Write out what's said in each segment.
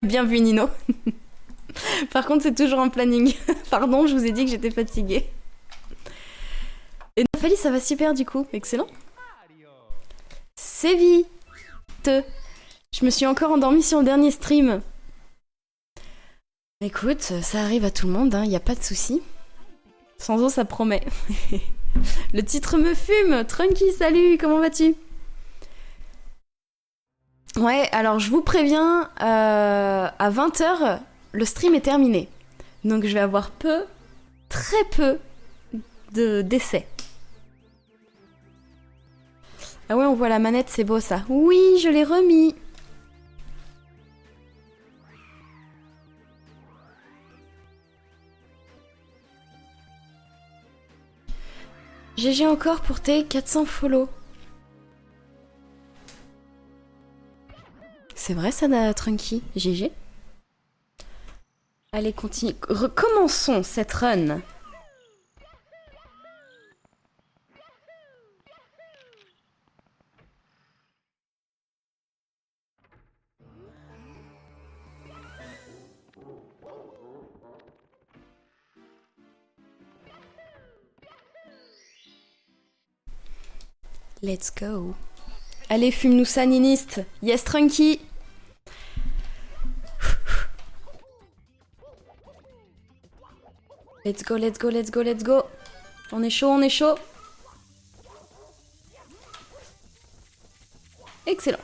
Bien vu, Nino. Par contre, c'est toujours un planning. Pardon, je vous ai dit que j'étais fatiguée. Et Nathalie, ça va super du coup. Excellent. C'est vite. Je me suis encore endormie sur le dernier stream. Écoute, ça arrive à tout le monde, y a pas de souci. Sans eau, ça promet. Le titre me fume. Trunky, salut, comment vas-tu? Ouais, alors je vous préviens, à 20h, le stream est terminé. Donc je vais avoir très peu d'essais. Ah ouais, on voit la manette, c'est beau ça. Oui, je l'ai remis. GG encore pour tes 400 follow. C'est vrai ça, Trunky? GG. Allez, continue. Recommençons cette run. Let's go. Allez, fume-nous ça, niniste. Yes, Trunky. Let's go, let's go, let's go, let's go. On est chaud, on est chaud. Excellent.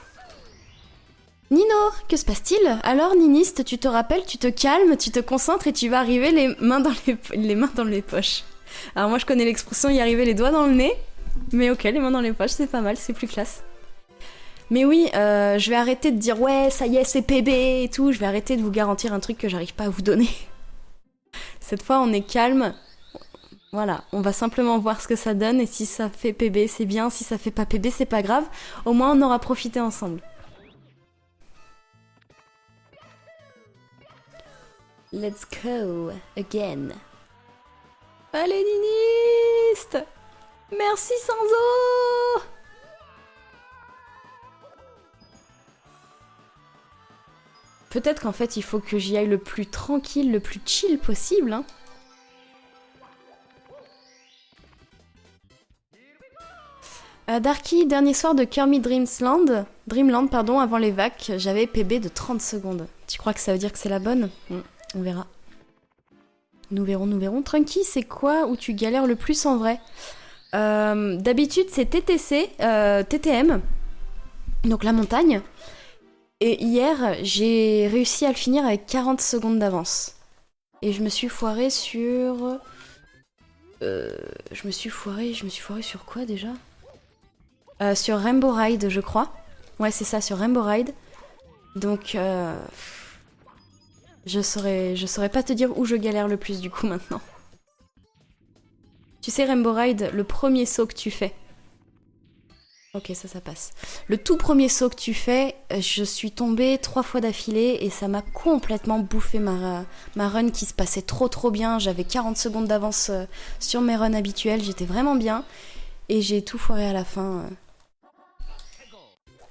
Nino, que se passe-t-il? Alors, niniste, tu te rappelles, tu te calmes, tu te concentres et tu vas arriver les mains dans les poches. Alors moi, je connais l'expression y arriver les doigts dans le nez. Mais ok, les mains dans les poches, c'est pas mal, c'est plus classe. Mais oui, je vais arrêter de dire ouais, ça y est, c'est PB et tout. Je vais arrêter de vous garantir un truc que j'arrive pas à vous donner. Cette fois, on est calme. Voilà, on va simplement voir ce que ça donne. Et si ça fait PB, c'est bien. Si ça fait pas PB, c'est pas grave. Au moins, on aura profité ensemble. Let's go again. Allez, niniste! Merci Sanzo! Peut-être qu'en fait, il faut que j'y aille le plus tranquille, le plus chill possible, hein. Darky, dernier soir de Kermit Dreamland, pardon, avant les vacs, j'avais PB de 30 secondes. Tu crois que ça veut dire que c'est la bonne? On verra. Nous verrons, nous verrons. Trunky, c'est quoi où tu galères le plus en vrai? D'habitude, c'est TTM, donc la montagne. Et hier, j'ai réussi à le finir avec 40 secondes d'avance. Et je me suis foirée sur... Je me suis foirée sur quoi déjà? Sur Rainbow Ride, je crois. Ouais, c'est ça, sur Rainbow Ride. Donc, je saurais pas te dire où je galère le plus du coup maintenant. Tu sais, Rainbow Ride, le premier saut que tu fais. Ok, ça passe. Le tout premier saut que tu fais, je suis tombée 3 fois d'affilée et ça m'a complètement bouffé ma run qui se passait trop bien. J'avais 40 secondes d'avance sur mes runs habituels, j'étais vraiment bien. Et j'ai tout foiré à la fin.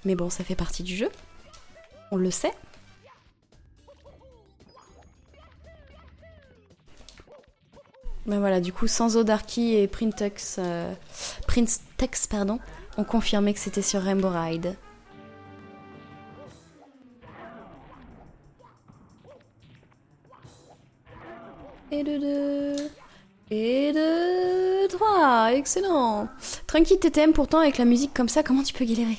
Mais bon, ça fait partie du jeu. On le sait. Ben voilà, du coup, Sanzo, Darky et Printex, ont confirmé que c'était sur Rainbow Ride. Et de 2. Et de 3. Excellent. Tranquille TTM, pourtant, avec la musique comme ça, comment tu peux galérer?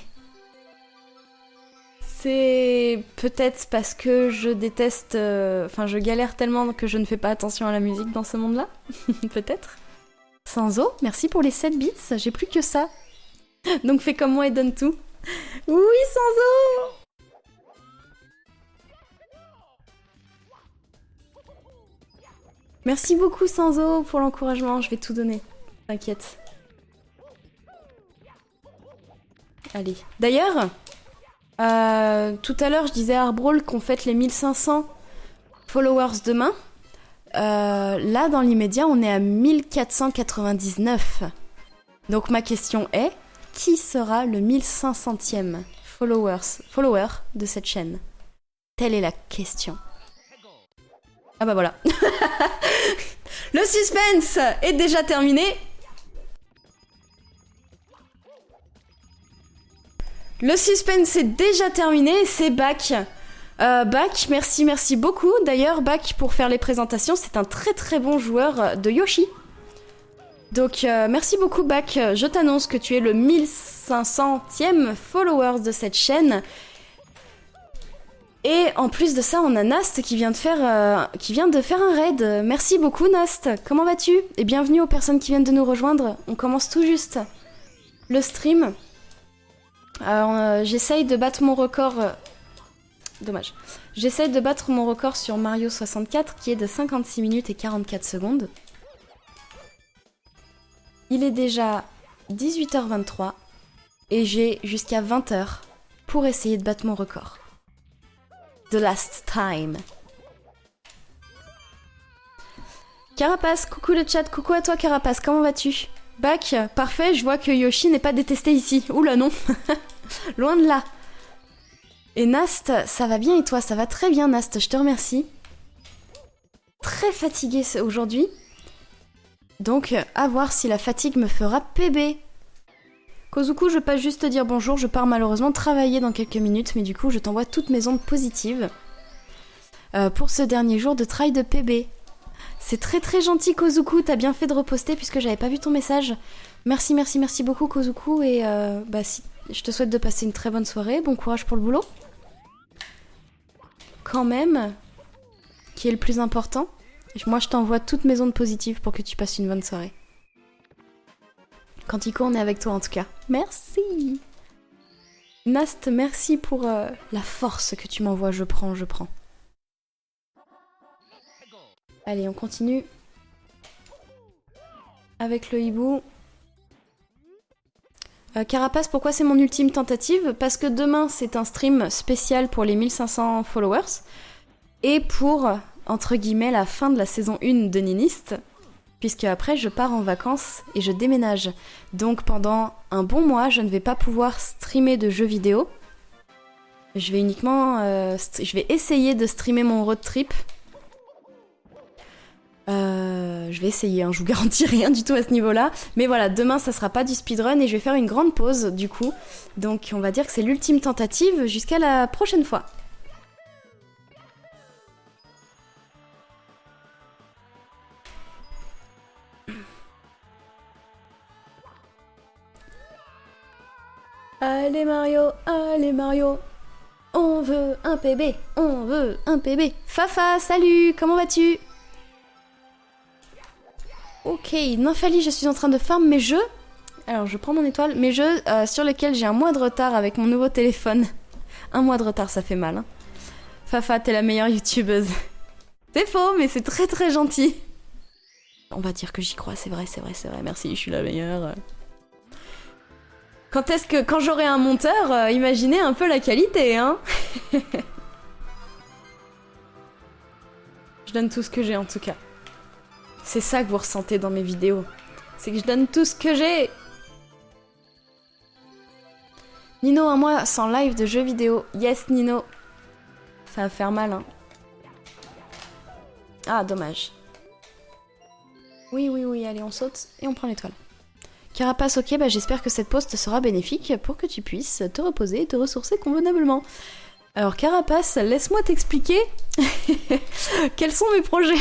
C'est peut-être parce que je déteste... Enfin, je galère tellement que je ne fais pas attention à la musique dans ce monde-là. Peut-être. Sanzo, merci pour les 7 bits. J'ai plus que ça. Donc fais comme moi et donne tout. Oui, Sanzo! Merci beaucoup, Sanzo, pour l'encouragement. Je vais tout donner. T'inquiète. Allez. D'ailleurs... tout à l'heure, je disais à Arbrawl qu'on fête les 1500 followers demain. Là, dans l'immédiat, on est à 1499. Donc ma question est, qui sera le 1500e follower de cette chaîne? Telle est la question. Ah bah voilà. Le suspense est déjà terminé. Le suspense est déjà terminé, c'est Bac. Bac, merci beaucoup. D'ailleurs, Bac, pour faire les présentations, c'est un très très bon joueur de Yoshi. Donc, merci beaucoup, Bac. Je t'annonce que tu es le 1500e follower de cette chaîne. Et en plus de ça, on a Nast qui vient de faire un raid. Merci beaucoup, Nast. Comment vas-tu? Et bienvenue aux personnes qui viennent de nous rejoindre. On commence tout juste le stream. J'essaye de battre mon record... Dommage. J'essaye de battre mon record sur Mario 64 qui est de 56 minutes et 44 secondes. Il est déjà 18h23 et j'ai jusqu'à 20h pour essayer de battre mon record. The last time. Carapace, coucou le chat, coucou à toi Carapace, comment vas-tu? Bac, parfait, je vois que Yoshi n'est pas détesté ici. Oula non. Loin de là. Et Nast, ça va bien et toi? Ça va très bien Nast, je te remercie. Très fatiguée aujourd'hui. Donc, à voir si la fatigue me fera PB. Kozuku, je veux pas juste te dire bonjour, je pars malheureusement travailler dans quelques minutes, mais du coup, je t'envoie toutes mes ondes positives pour ce dernier jour de travail de PB. C'est très très gentil Kozuku, t'as bien fait de reposter puisque j'avais pas vu ton message. Merci beaucoup Kozuku et je te souhaite de passer une très bonne soirée, bon courage pour le boulot. Quand même, qui est le plus important. Moi je t'envoie toutes mes ondes positives pour que tu passes une bonne soirée. Quantico, on est avec toi en tout cas. Merci. Nast, merci pour la force que tu m'envoies, je prends. Allez, on continue avec le hibou. Carapace, pourquoi c'est mon ultime tentative? Parce que demain, c'est un stream spécial pour les 1500 followers. Et pour, entre guillemets, la fin de la saison 1 de Ninist. Puisque après, je pars en vacances et je déménage. Donc pendant un bon mois, je ne vais pas pouvoir streamer de jeux vidéo. Je vais uniquement... je vais essayer de streamer mon road trip. Je vais essayer, hein, je vous garantis rien du tout à ce niveau-là. Mais voilà, demain ça sera pas du speedrun et je vais faire une grande pause du coup. Donc on va dire que c'est l'ultime tentative jusqu'à la prochaine fois. Allez Mario, on veut un PB, Fafa, salut, comment vas-tu? Ok, Nymphalie, je suis en train de farm mes jeux. Alors, je prends mon étoile. Mes jeux sur lesquels j'ai un mois de retard avec mon nouveau téléphone. Un mois de retard, ça fait mal. Hein. Fafa, t'es la meilleure youtubeuse. C'est faux, mais c'est très très gentil. On va dire que j'y crois, c'est vrai. Merci, je suis la meilleure. Quand j'aurai un monteur, imaginez un peu la qualité, hein. Je donne tout ce que j'ai en tout cas. C'est ça que vous ressentez dans mes vidéos. C'est que je donne tout ce que j'ai. Nino, un mois sans live de jeux vidéo. Yes, Nino. Ça va faire mal, hein. Ah, dommage. Oui, allez, on saute et on prend l'étoile. Carapace, ok, bah j'espère que cette pause te sera bénéfique pour que tu puisses te reposer et te ressourcer convenablement. Alors, Carapace, laisse-moi t'expliquer quels sont mes projets.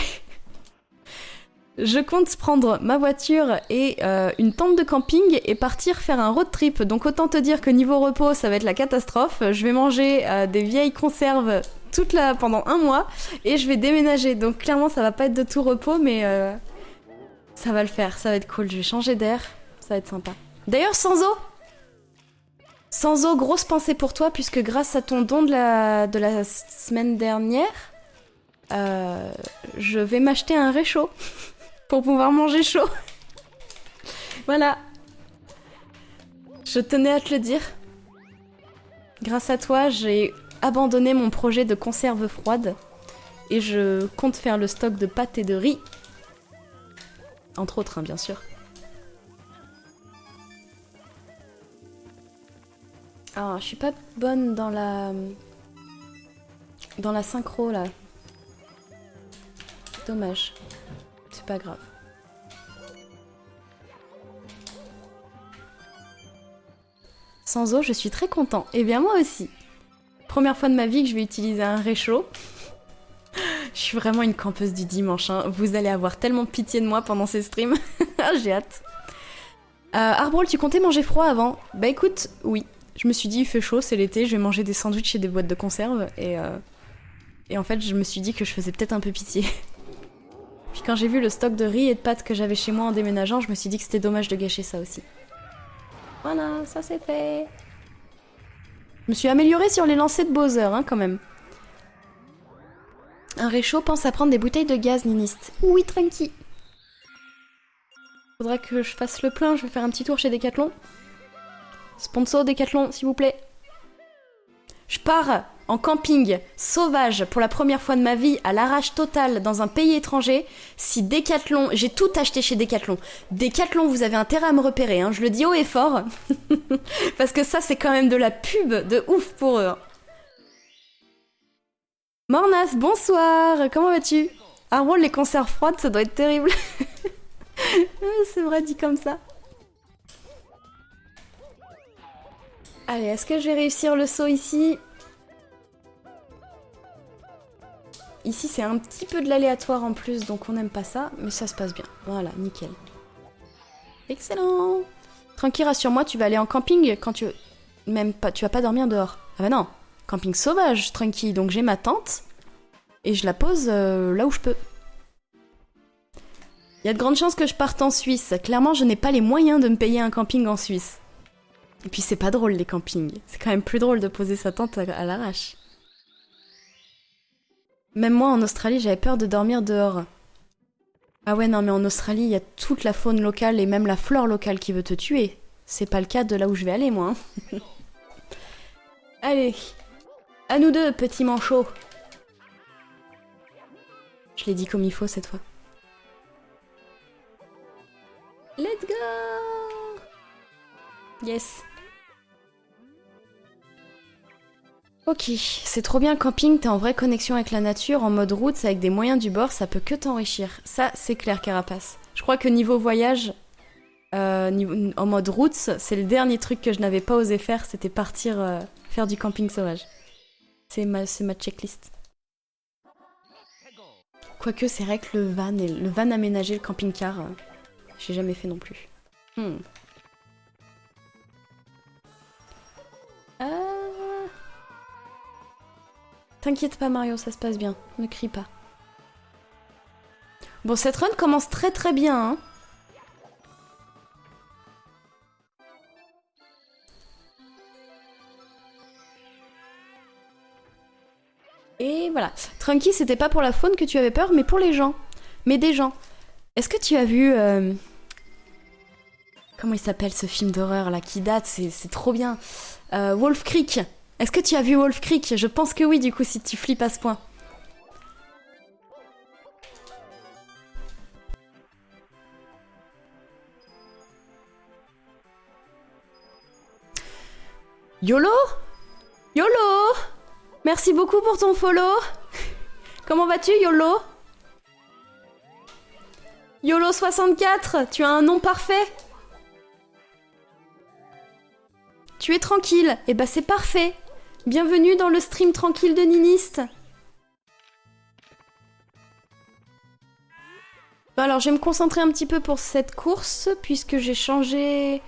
Je compte prendre ma voiture et une tente de camping et partir faire un road trip. Donc autant te dire que niveau repos, ça va être la catastrophe. Je vais manger des vieilles conserves pendant un mois et je vais déménager. Donc clairement, ça va pas être de tout repos, mais ça va le faire. Ça va être cool. Je vais changer d'air. Ça va être sympa. D'ailleurs, Sanzo, grosse pensée pour toi puisque grâce à ton don de la semaine dernière, je vais m'acheter un réchaud. Pour pouvoir manger chaud. Voilà. Je tenais à te le dire. Grâce à toi, j'ai abandonné mon projet de conserve froide. Et je compte faire le stock de pâtes et de riz. Entre autres, hein, bien sûr. Ah, je suis pas bonne dans la... dans la synchro là. Dommage. C'est pas grave. Sans eau, je suis très content. Eh bien moi aussi. Première fois de ma vie que je vais utiliser un réchaud. Je suis vraiment une campeuse du dimanche. Hein. Vous allez avoir tellement pitié de moi pendant ces streams. J'ai hâte. Arbrol, tu comptais manger froid avant? Bah écoute, oui. Je me suis dit, il fait chaud, c'est l'été, je vais manger des sandwichs et des boîtes de conserve. Et en fait, je me suis dit que je faisais peut-être un peu pitié. Puis quand j'ai vu le stock de riz et de pâtes que j'avais chez moi en déménageant, je me suis dit que c'était dommage de gâcher ça aussi. Voilà, ça c'est fait. Je me suis améliorée sur les lancers de Bowser, hein, quand même. Un réchaud pense à prendre des bouteilles de gaz, Niniste. Oui, tranquille. Faudra que je fasse le plein, je vais faire un petit tour chez Decathlon. Sponsor Decathlon, s'il vous plaît. Je pars en camping sauvage pour la première fois de ma vie à l'arrache totale dans un pays étranger. Si Decathlon, j'ai tout acheté chez Decathlon. Decathlon, vous avez intérêt à me repérer, hein, je le dis haut et fort. Parce que ça, c'est quand même de la pub de ouf pour eux. Mornas, bonsoir, comment vas-tu? Arrol, les conserves froides, ça doit être terrible. C'est vrai, dit comme ça. Allez, est-ce que je vais réussir le saut ici? Ici, c'est un petit peu de l'aléatoire en plus, donc on n'aime pas ça, mais ça se passe bien. Voilà, nickel. Excellent. Tranquille, rassure-moi, tu vas aller en camping quand tu... Même pas, tu vas pas dormir dehors. Ah bah non, camping sauvage, tranquille. Donc j'ai ma tente, et je la pose là où je peux. Il y a de grandes chances que je parte en Suisse. Clairement, je n'ai pas les moyens de me payer un camping en Suisse. Et puis c'est pas drôle les campings. C'est quand même plus drôle de poser sa tente à l'arrache. Même moi en Australie, j'avais peur de dormir dehors. Ah ouais, non, mais en Australie, il y a toute la faune locale et même la flore locale qui veut te tuer. C'est pas le cas de là où je vais aller, moi. Hein. Allez, à nous deux, petits manchots. Je l'ai dit comme il faut cette fois. Let's go! Yes. Ok, c'est trop bien le camping, t'es en vraie connexion avec la nature, en mode route, avec des moyens du bord, ça peut que t'enrichir. Ça, c'est clair, Carapace. Je crois que niveau voyage, en mode route, c'est le dernier truc que je n'avais pas osé faire, c'était partir faire du camping sauvage. C'est ma checklist. Quoique, c'est vrai que le van aménagé, le camping-car, j'ai jamais fait non plus. T'inquiète pas Mario, ça se passe bien. Ne crie pas. Bon, cette run commence très très bien, hein. Et voilà. Trunky, c'était pas pour la faune que tu avais peur, mais pour les gens. Mais des gens. Est-ce que tu as vu... Comment il s'appelle ce film d'horreur là qui date? C'est trop bien. Wolf Creek. Est-ce que tu as vu Wolf Creek? Je pense que oui, du coup, si tu flippes à ce point. YOLO? YOLO? Merci beaucoup pour ton follow. Comment vas-tu, YOLO? YOLO64, tu as un nom parfait. Tu es tranquille. Eh ben c'est parfait. Bienvenue dans le stream tranquille de Niniste. Bon, alors je vais me concentrer un petit peu pour cette course, puisque j'ai changé...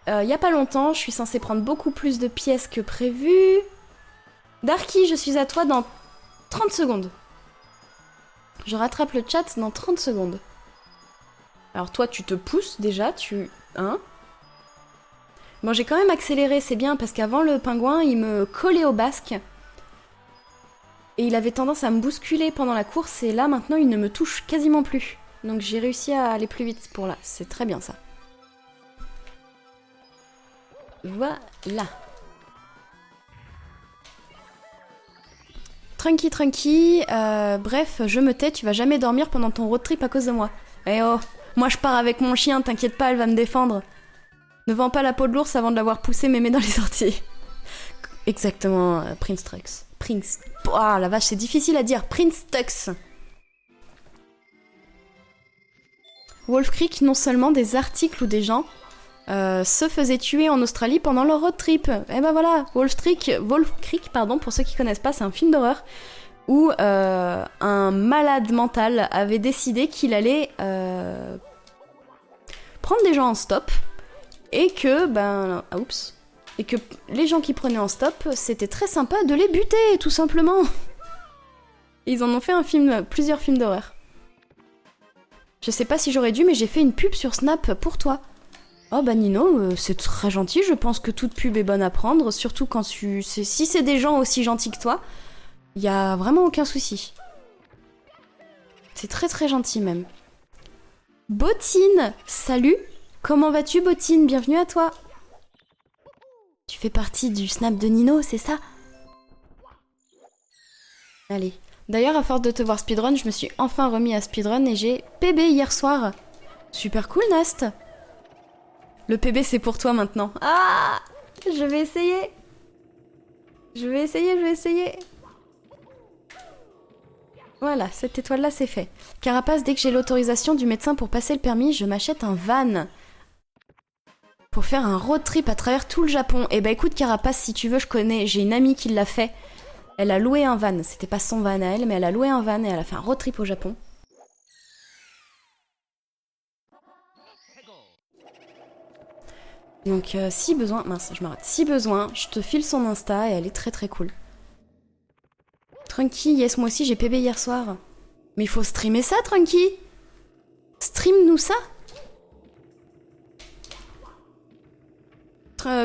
Il y a pas longtemps, je suis censée prendre beaucoup plus de pièces que prévu. Darky, je suis à toi dans 30 secondes. Je rattrape le chat dans 30 secondes. Alors toi, tu te pousses déjà, Hein? Bon, j'ai quand même accéléré, c'est bien, parce qu'avant, le pingouin, il me collait au basque. Et il avait tendance à me bousculer pendant la course, et là, maintenant, il ne me touche quasiment plus. Donc j'ai réussi à aller plus vite pour là. C'est très bien, ça. Voilà. Tranqui, tranqui. Bref, je me tais, tu vas jamais dormir pendant ton road trip à cause de moi. Eh oh, moi je pars avec mon chien, t'inquiète pas, elle va me défendre. Ne vends pas la peau de l'ours avant de l'avoir poussé mémé dans les orties. Exactement, Prince Trux. Prince. Ah la vache, c'est difficile à dire. Prince Tux. Wolf Creek, non seulement des articles où des gens se faisaient tuer en Australie pendant leur road trip. Et ben voilà, Wolf Creek, pardon, pour ceux qui connaissent pas, c'est un film d'horreur où un malade mental avait décidé qu'il allait prendre des gens en stop et que, et que les gens qui prenaient en stop, c'était très sympa de les buter, tout simplement. Ils en ont fait plusieurs films d'horreur. Je sais pas si j'aurais dû, mais j'ai fait une pub sur Snap pour toi. Oh bah Nino, c'est très gentil, je pense que toute pub est bonne à prendre, surtout quand si c'est des gens aussi gentils que toi, y a vraiment aucun souci. C'est très très gentil même. Bottine, salut. Comment vas-tu Bottine? Bienvenue à toi. Tu fais partie du Snap de Nino, c'est ça? Allez. D'ailleurs, à force de te voir speedrun, je me suis enfin remis à speedrun et j'ai PB hier soir. Super cool, Nast. Le PB, c'est pour toi maintenant. Ah! Je vais essayer. Je vais essayer. Voilà, cette étoile-là, c'est fait. Carapace, dès que j'ai l'autorisation du médecin pour passer le permis, je m'achète un van. Pour faire un road trip à travers tout le Japon. Eh ben écoute, Carapace, si tu veux, j'ai une amie qui l'a fait. Elle a loué un van. C'était pas son van à elle, mais elle a loué un van et elle a fait un road trip au Japon. Donc si besoin... Mince, je m'arrête. Si besoin, je te file son Insta et elle est très très cool. Trunky, yes, moi aussi j'ai PB hier soir. Mais il faut streamer ça, Trunky. Stream-nous ça.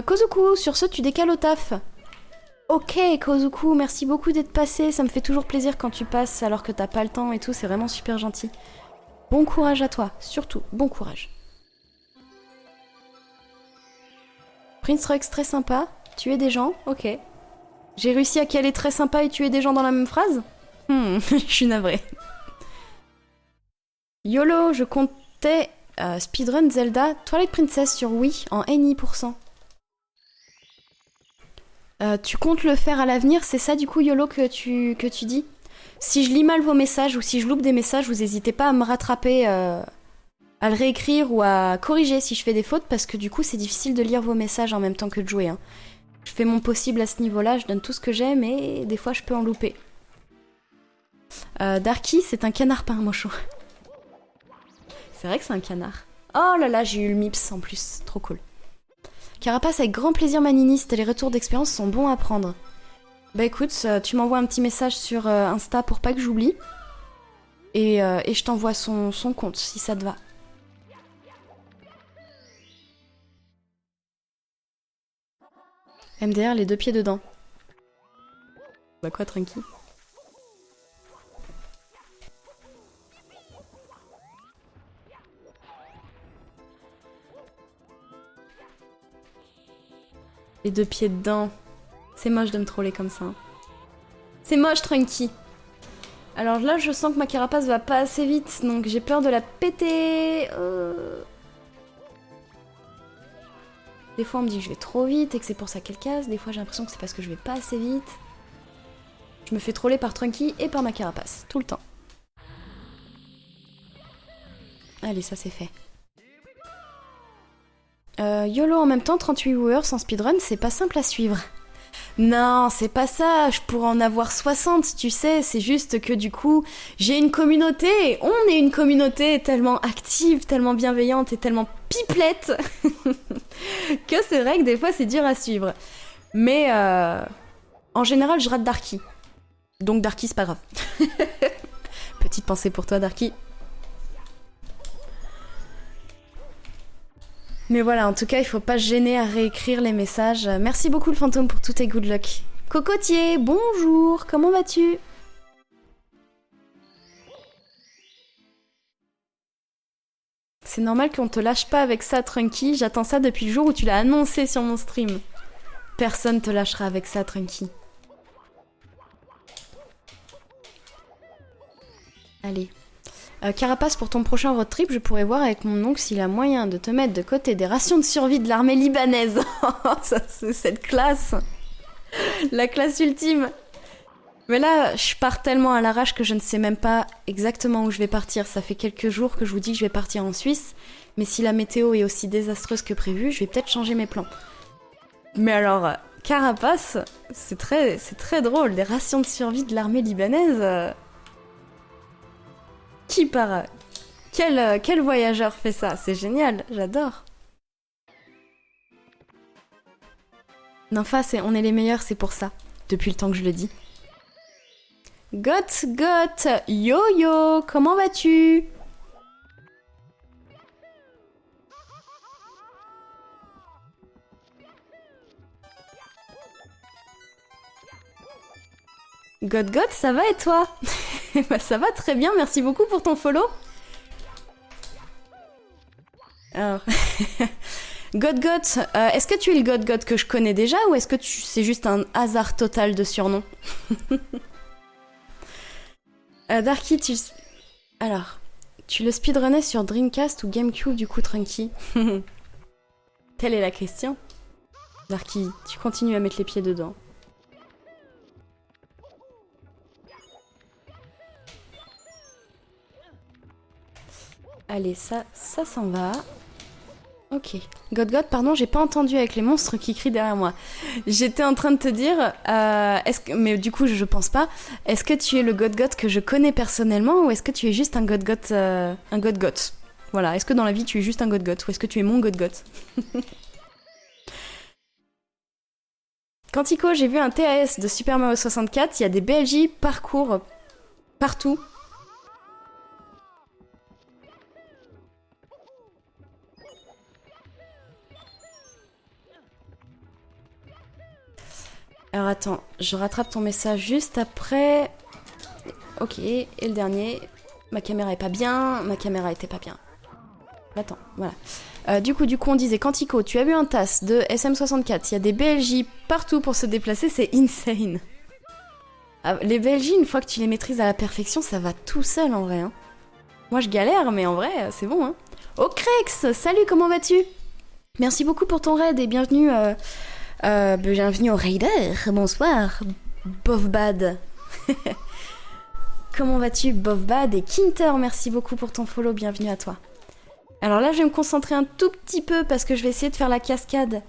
Kozuku, sur ce, tu décales au taf. Ok, Kozuku, merci beaucoup d'être passé. Ça me fait toujours plaisir quand tu passes alors que t'as pas le temps et tout. C'est vraiment super gentil. Bon courage à toi, surtout, bon courage. Prince Rux, très sympa. Tuer des gens, ok. J'ai réussi à caler très sympa et tuer des gens dans la même phrase? Je suis navrée. YOLO, je comptais speedrun Zelda Twilight Princess sur Wii en NI%. Tu comptes le faire à l'avenir, c'est ça du coup YOLO que tu dis? Si je lis mal vos messages ou si je loupe des messages, vous n'hésitez pas à me rattraper, à le réécrire ou à corriger si je fais des fautes, parce que du coup c'est difficile de lire vos messages en même temps que de jouer. Hein. Je fais mon possible à ce niveau-là, je donne tout ce que j'ai, mais des fois je peux en louper. Darky, c'est un canard pas un mocho. C'est vrai que c'est un canard. Oh là là, j'ai eu le MIPS en plus, trop cool. Carapace, avec grand plaisir maniniste, les retours d'expérience sont bons à prendre. Bah écoute, tu m'envoies un petit message sur Insta pour pas que j'oublie. Et je t'envoie son compte, si ça te va. MDR, les deux pieds dedans. Bah quoi, Trunky? Les deux pieds dedans. C'est moche de me troller comme ça. C'est moche, Trunky. Alors là, je sens que ma carapace va pas assez vite, donc j'ai peur de la péter. Des fois, on me dit que je vais trop vite et que c'est pour ça qu'elle casse. Des fois, j'ai l'impression que c'est parce que je vais pas assez vite. Je me fais troller par Trunky et par ma carapace, tout le temps. Allez, ça c'est fait. YOLO en même temps, 38 viewers sans speedrun, c'est pas simple à suivre. Non, c'est pas ça, je pourrais en avoir 60, tu sais, c'est juste que du coup, j'ai une communauté, on est une communauté tellement active, tellement bienveillante et tellement pipelette que c'est vrai que des fois c'est dur à suivre. Mais en général, je rate Darky. Donc Darky, c'est pas grave. Petite pensée pour toi, Darky. Mais voilà, en tout cas, il faut pas se gêner à réécrire les messages. Merci beaucoup le fantôme pour tous tes good luck. Cocotier, bonjour, comment vas-tu? C'est normal qu'on te lâche pas avec ça, Trunky. J'attends ça depuis le jour où tu l'as annoncé sur mon stream. Personne te lâchera avec ça, Trunky. Allez. Carapace, pour ton prochain road trip, je pourrais voir avec mon oncle s'il a moyen de te mettre de côté des rations de survie de l'armée libanaise. Ça, c'est cette classe. La classe ultime. Mais là, je pars tellement à l'arrache que je ne sais même pas exactement où je vais partir. Ça fait quelques jours que je vous dis que je vais partir en Suisse. Mais si la météo est aussi désastreuse que prévu, je vais peut-être changer mes plans. Mais alors, Carapace, c'est très drôle. Des rations de survie de l'armée libanaise. Qui part? Quel voyageur fait ça? C'est génial, j'adore. Nympha, on est les meilleurs, c'est pour ça. Depuis le temps que je le dis. Got, yo-yo, comment vas-tu? God, ça va et toi? Bah, ça va très bien, merci beaucoup pour ton follow. Alors, God, est-ce que tu es le God que je connais déjà ou est-ce que c'est juste un hasard total de surnom? Darky, alors, tu le speedrunnais sur Dreamcast ou GameCube du coup, Trunky? Telle est la question. Darky, tu continues à mettre les pieds dedans. Allez, ça s'en va. Ok. God, pardon, j'ai pas entendu avec les monstres qui crient derrière moi. J'étais en train de te dire, mais du coup, je pense pas. Est-ce que tu es le God que je connais personnellement ou est-ce que tu es juste un God, Voilà. Est-ce que dans la vie tu es juste un God ou est-ce que tu es mon God? Quantico, j'ai vu un TAS de Super Mario 64. Il y a des BLJ parcours partout. Alors attends, je rattrape ton message juste après. Ok, et le dernier. Ma caméra est pas bien, ma caméra était pas bien. Attends, voilà. Du coup, on disait, Quantico, tu as vu un TAS de SM64, il y a des BLJ partout pour se déplacer, c'est insane. Ah, les BLJ, une fois que tu les maîtrises à la perfection, ça va tout seul en vrai. Hein. Moi je galère, mais en vrai, c'est bon. Hein. Oh Crex, salut, comment vas-tu? Merci beaucoup pour ton raid et bienvenue... bienvenue au Raider, bonsoir, Bovbad. Comment vas-tu, Bovbad? Et Kinter, merci beaucoup pour ton follow, bienvenue à toi. Alors là, je vais me concentrer un tout petit peu parce que je vais essayer de faire la cascade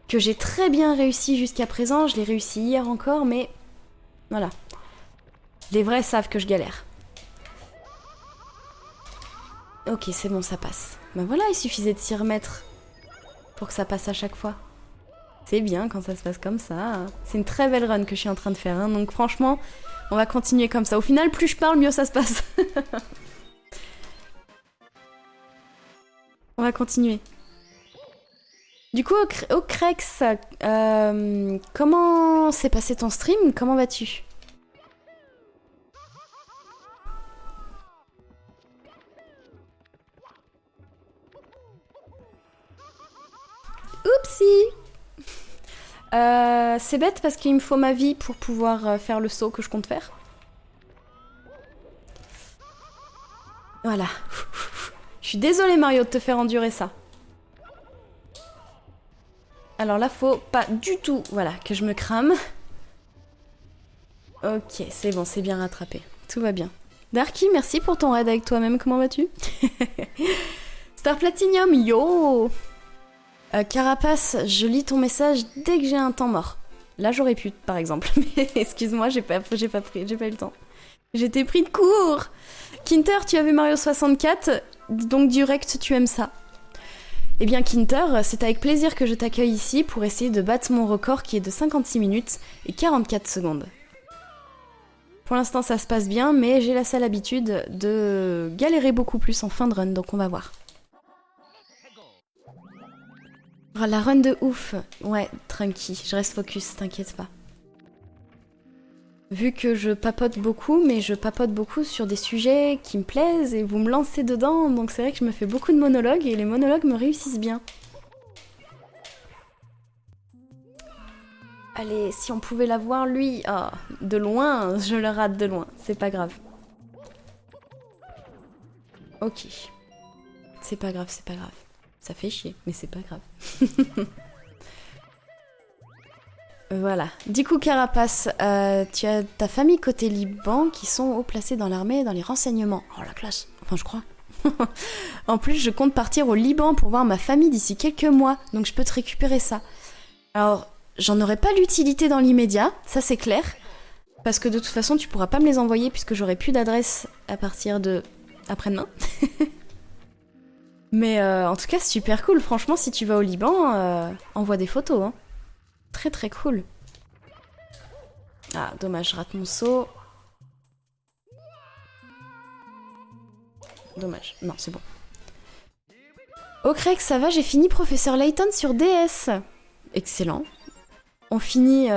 que j'ai très bien réussi jusqu'à présent. Je l'ai réussi hier encore, mais voilà. Les vrais savent que je galère. Ok, c'est bon, ça passe. Ben voilà, il suffisait de s'y remettre pour que ça passe à chaque fois. C'est bien quand ça se passe comme ça. C'est une très belle run que je suis en train de faire. Hein. Donc franchement, on va continuer comme ça. Au final, plus je parle, mieux ça se passe. On va continuer. Du coup, au Crex, comment s'est passé ton stream? Comment vas-tu? Oupsie! C'est bête parce qu'il me faut ma vie pour pouvoir faire le saut que je compte faire. Voilà. Je suis désolée Mario de te faire endurer ça. Alors là, faut pas du tout, voilà, que je me crame. Ok, c'est bon, c'est bien rattrapé. Tout va bien. Darky, merci pour ton raid avec toi-même, comment vas-tu? Star Platinum, yo! Carapace, je lis ton message dès que j'ai un temps mort. Là, j'aurais pu, par exemple. Mais excuse-moi, j'ai pas eu le temps. J'étais pris de court. Kinter, tu as vu Mario 64, donc direct, tu aimes ça. Eh bien, Kinter, c'est avec plaisir que je t'accueille ici pour essayer de battre mon record qui est de 56 minutes et 44 secondes. Pour l'instant, ça se passe bien, mais j'ai la sale habitude de galérer beaucoup plus en fin de run, donc on va voir. Oh, la run de ouf. Ouais, Trunky, je reste focus, t'inquiète pas. Vu que je papote beaucoup, mais je papote beaucoup sur des sujets qui me plaisent et vous me lancez dedans, donc c'est vrai que je me fais beaucoup de monologues et les monologues me réussissent bien. Allez, si on pouvait la voir, lui, oh, de loin, je le rate de loin, c'est pas grave. Ok. C'est pas grave, c'est pas grave. Ça fait chier, mais c'est pas grave. Voilà. Du coup, Carapace, tu as ta famille côté Liban qui sont haut placés dans l'armée et dans les renseignements. Oh la classe. Enfin, je crois. En plus, je compte partir au Liban pour voir ma famille d'ici quelques mois, donc je peux te récupérer ça. Alors, j'en aurais pas l'utilité dans l'immédiat, ça c'est clair, parce que de toute façon, tu pourras pas me les envoyer puisque j'aurai plus d'adresse à partir de après-demain. Mais en tout cas, super cool. Franchement, si tu vas au Liban, envoie des photos. Hein. Très très cool. Ah, dommage, je rate mon saut. Dommage. Non, c'est bon. Oh Craig, ça va, j'ai fini Professeur Layton sur DS. Excellent. On finit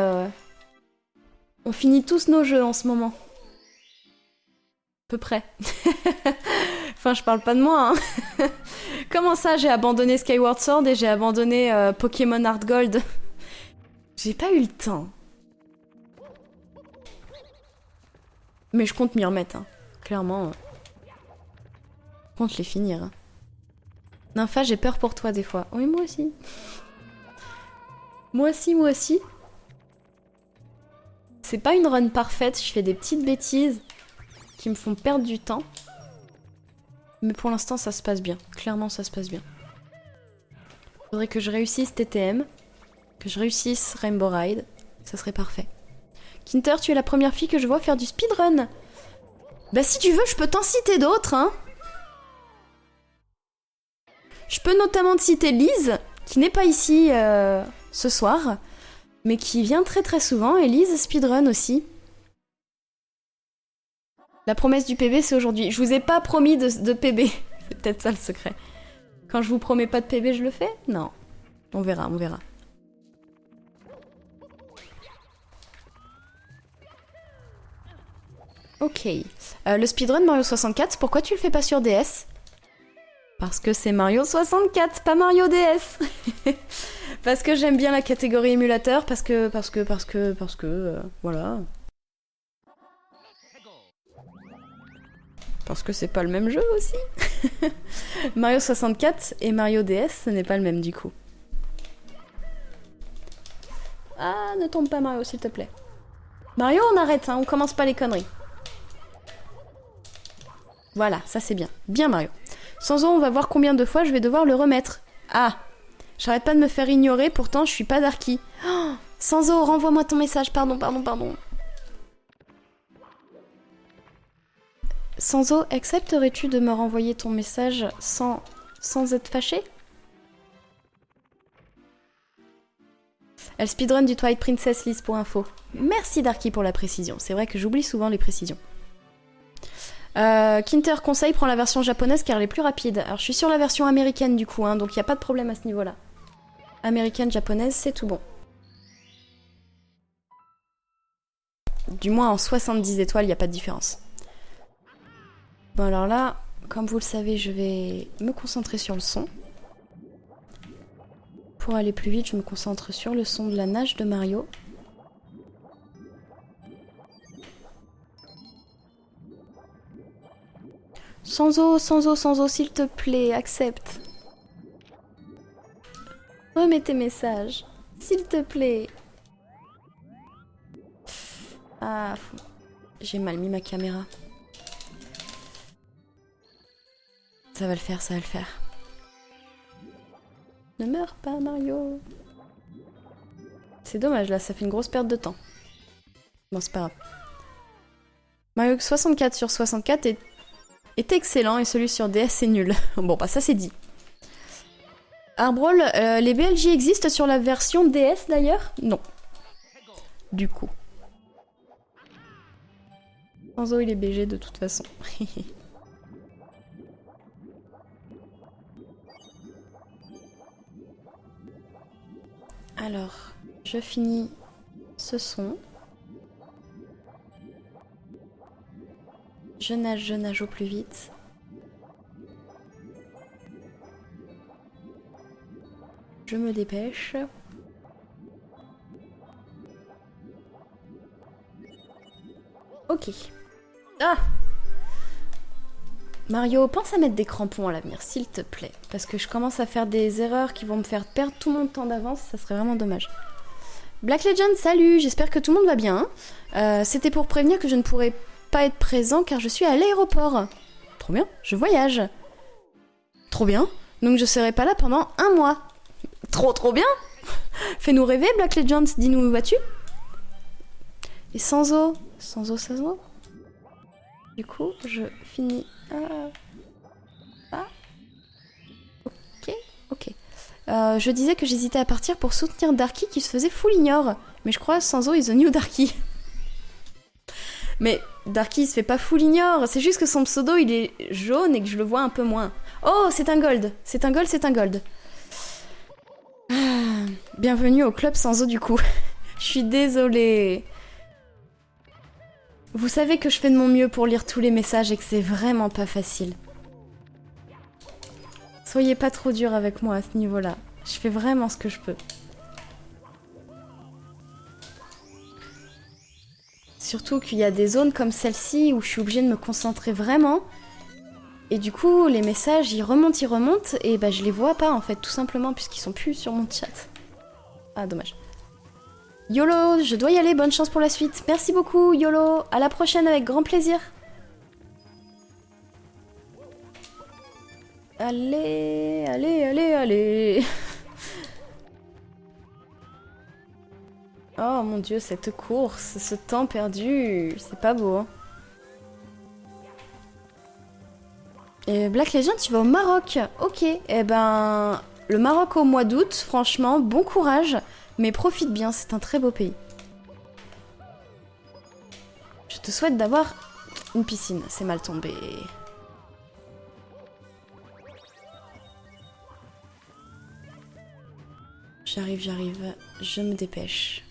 tous nos jeux en ce moment. À peu près. Enfin, je parle pas de moi, hein. Comment ça, j'ai abandonné Skyward Sword et j'ai abandonné Pokémon Heart Gold? J'ai pas eu le temps. Mais je compte m'y remettre, hein. Clairement. Je compte les finir. Hein. Nympha, j'ai peur pour toi des fois. Oui, moi aussi. Moi aussi. C'est pas une run parfaite, je fais des petites bêtises qui me font perdre du temps. Mais pour l'instant, ça se passe bien. Clairement, ça se passe bien. Faudrait que je réussisse TTM, que je réussisse Rainbow Ride. Ça serait parfait. Kinter, tu es la première fille que je vois faire du speedrun. Bah si tu veux, je peux t'en citer d'autres, hein. Je peux notamment te citer Lise, qui n'est pas ici ce soir, mais qui vient très très souvent, et Lise speedrun aussi. La promesse du PB, c'est aujourd'hui. Je vous ai pas promis de PB. C'est peut-être ça le secret. Quand je vous promets pas de PB, je le fais? Non. On verra, on verra. Ok. Le speedrun Mario 64, pourquoi tu le fais pas sur DS? Parce que c'est Mario 64, pas Mario DS. Parce que j'aime bien la catégorie émulateur, parce que, voilà. Parce que c'est pas le même jeu aussi. Mario 64 et Mario DS, ce n'est pas le même du coup. Ah, ne tombe pas Mario, s'il te plaît. Mario, on arrête, hein, on commence pas les conneries. Voilà, ça c'est bien. Bien Mario. Sanzo, on va voir combien de fois je vais devoir le remettre. Ah, j'arrête pas de me faire ignorer, pourtant je suis pas Darky. Oh, Sanzo, renvoie-moi ton message, pardon. Sanzo, accepterais-tu de me renvoyer ton message sans être fâché? Elle speedrun du Twilight Princess, Lise pour info. Merci Darky pour la précision, c'est vrai que j'oublie souvent les précisions. Kinter conseil, prends la version japonaise car elle est plus rapide. Alors je suis sur la version américaine du coup, hein, donc il n'y a pas de problème à ce niveau-là. Américaine, japonaise, c'est tout bon. Du moins en 70 étoiles, il n'y a pas de différence. Bon alors là, comme vous le savez, je vais me concentrer sur le son. Pour aller plus vite, je me concentre sur le son de la nage de Mario. Sanzo, s'il te plaît, accepte. Remets tes messages, s'il te plaît. Ah, j'ai mal mis ma caméra. Ça va le faire, ça va le faire. Ne meurs pas, Mario. C'est dommage, là, ça fait une grosse perte de temps. Bon, c'est pas grave. Mario 64 sur 64 est excellent et celui sur DS est nul. Bon, bah ça c'est dit. Arbrol, les BLJ existent sur la version DS d'ailleurs? Non. Du coup. Sanzo il est BG de toute façon. Alors, je finis ce son. Je nage au plus vite. Je me dépêche. Ok. Ah! Mario, pense à mettre des crampons à l'avenir, s'il te plaît. Parce que je commence à faire des erreurs qui vont me faire perdre tout mon temps d'avance, ça serait vraiment dommage. Black Legend, salut, j'espère que tout le monde va bien. C'était pour prévenir que je ne pourrais pas être présent car je suis à l'aéroport. Trop bien, je voyage. Trop bien, donc je serai pas là pendant 1 mois. Trop bien. Fais-nous rêver, Black Legend, dis-nous où vas-tu? Et Sanzo. Du coup, je finis... Ok. Je disais que j'hésitais à partir pour soutenir Darky qui se faisait full ignore. Mais je crois Sanzo is the new Darky. Mais Darky il se fait pas full ignore, c'est juste que son pseudo il est jaune et que je le vois un peu moins. Oh, c'est un gold. Bienvenue au club Sanzo du coup. Je suis désolée. Vous savez que je fais de mon mieux pour lire tous les messages et que c'est vraiment pas facile. Soyez pas trop dur avec moi à ce niveau-là. Je fais vraiment ce que je peux. Surtout qu'il y a des zones comme celle-ci où je suis obligée de me concentrer vraiment. Et du coup, les messages, ils remontent, et bah je les vois pas en fait, tout simplement, puisqu'ils sont plus sur mon chat. Ah, dommage. YOLO, je dois y aller, bonne chance pour la suite. Merci beaucoup, YOLO. À la prochaine avec grand plaisir. Allez. Oh mon dieu, cette course, ce temps perdu, c'est pas beau. Hein. Et Black Legend, tu vas au Maroc. Ok, eh ben... Le Maroc au mois d'août, franchement, bon courage. Mais profite bien, c'est un très beau pays. Je te souhaite d'avoir une piscine, c'est mal tombé. J'arrive, je me dépêche.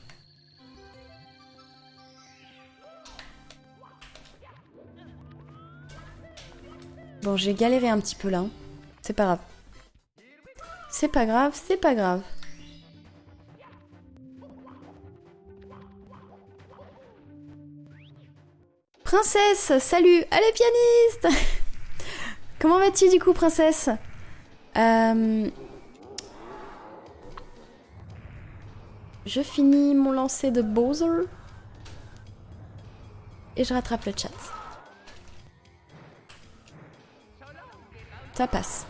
Bon, j'ai galéré un petit peu là. C'est pas grave. C'est pas grave. Princesse, salut. Allez, pianiste. Comment vas-tu du coup, princesse? Je finis mon lancer de Bowser. Et je rattrape le chat. Ça passe.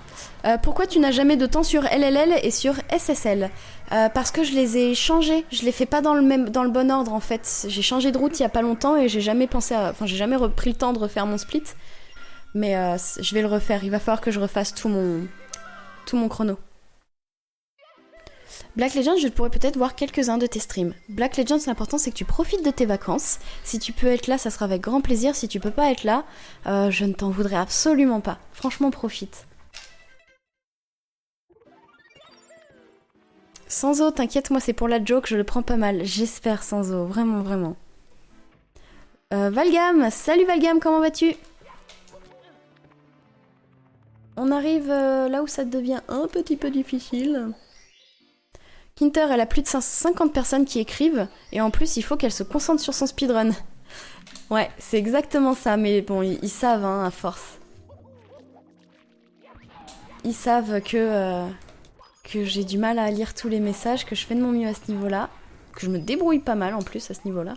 Pourquoi tu n'as jamais de temps sur LLL et sur SSL? Parce que je les ai changés. Je les fais pas dans le bon ordre en fait. J'ai changé de route il y a pas longtemps et j'ai jamais pensé à... Enfin, j'ai jamais pris le temps de refaire mon split. Mais je vais le refaire. Il va falloir que je refasse tout mon chrono. Black Legends, je pourrais peut-être voir quelques-uns de tes streams. Black Legends, l'important c'est que tu profites de tes vacances. Si tu peux être là, ça sera avec grand plaisir. Si tu peux pas être là, je ne t'en voudrais absolument pas. Franchement, profite. Sanzo, t'inquiète, moi c'est pour la joke, je le prends pas mal. J'espère, Sanzo, vraiment. Valgam, salut Valgam, comment vas-tu? On arrive là où ça devient un petit peu difficile. Kinter, elle a plus de 50 personnes qui écrivent, et en plus, il faut qu'elle se concentre sur son speedrun. Ouais, c'est exactement ça, mais bon, ils savent, hein, à force. Ils savent que j'ai du mal à lire tous les messages, que je fais de mon mieux à ce niveau-là, que je me débrouille pas mal en plus à ce niveau-là.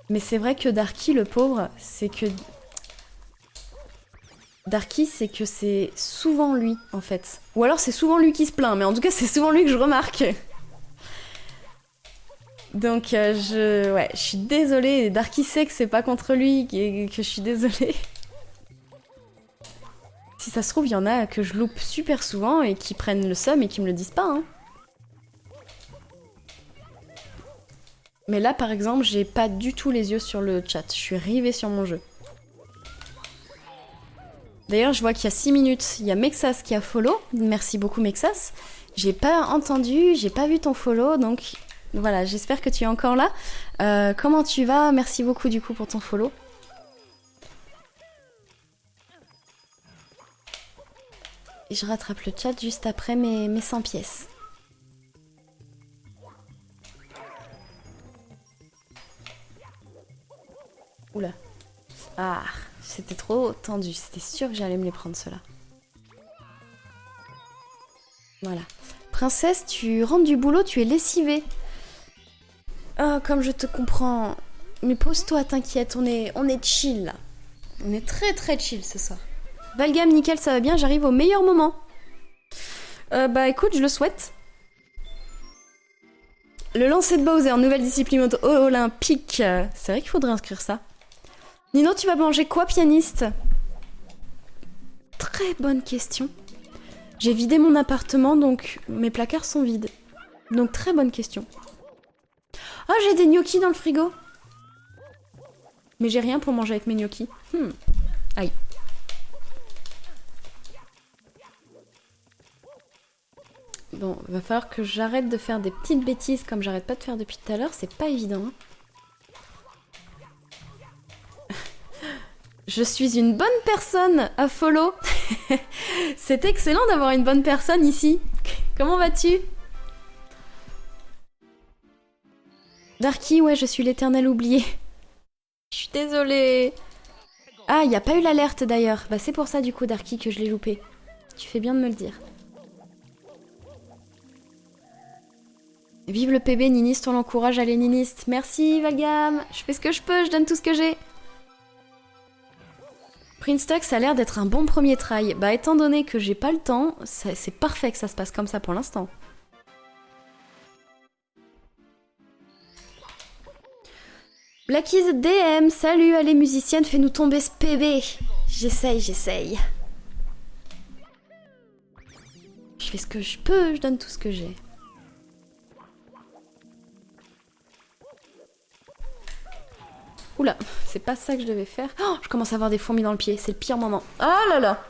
Mais c'est vrai que Darky, le pauvre, c'est que... Darky, c'est que c'est souvent lui, en fait. Ou alors c'est souvent lui qui se plaint, mais en tout cas, c'est souvent lui que je remarque. Donc, je suis désolée. Darky sait que c'est pas contre lui, que je suis désolée. Si ça se trouve, il y en a que je loupe super souvent et qui prennent le seum et qui me le disent pas, hein. Mais là, par exemple, j'ai pas du tout les yeux sur le chat. Je suis rivée sur mon jeu. D'ailleurs, je vois qu'il y a 6 minutes, il y a Mexas qui a follow. Merci beaucoup, Mexas. J'ai pas entendu, j'ai pas vu ton follow, donc voilà, j'espère que tu es encore là. Comment tu vas? Merci beaucoup du coup pour ton follow. Et je rattrape le chat juste après mes 100 pièces. Oula. Ah, c'était trop tendu. C'était sûr que j'allais me les prendre, ceux-là. Voilà. Princesse, tu rentres du boulot, tu es lessivée. Oh, comme je te comprends. Mais pose-toi, t'inquiète, on est chill là. On est très très chill ce soir. Valgam, nickel, ça va bien, j'arrive au meilleur moment. Bah écoute, je le souhaite. Le lancer de Bowser, nouvelle discipline olympique. C'est vrai qu'il faudrait inscrire ça. Nino, tu vas manger quoi, pianiste? Très bonne question. J'ai vidé mon appartement, donc mes placards sont vides. Donc très bonne question. Ah, j'ai des gnocchis dans le frigo. Mais j'ai rien pour manger avec mes gnocchis. Aïe. Bon, va falloir que j'arrête de faire des petites bêtises comme j'arrête pas de faire depuis tout à l'heure. C'est pas évident. Hein. Je suis une bonne personne à follow. C'est excellent d'avoir une bonne personne ici. Comment vas-tu? Darky, ouais, je suis l'éternel oublié. Je suis désolée. Ah, il n'y a pas eu l'alerte d'ailleurs. Bah c'est pour ça du coup, Darky, que je l'ai loupé. Tu fais bien de me le dire. Vive le PB, Niniste, on l'encourage, allez Niniste. Merci Valgam, je fais ce que je peux, je donne tout ce que j'ai. Prince Tuck, ça a l'air d'être un bon premier try. Bah étant donné que j'ai pas le temps, c'est parfait que ça se passe comme ça pour l'instant. Blackie the DM, salut, allez musicienne, fais-nous tomber ce PB. J'essaye. Je fais ce que je peux, je donne tout ce que j'ai. Oula, c'est pas ça que je devais faire. Oh, je commence à avoir des fourmis dans le pied, c'est le pire moment. Ah là là!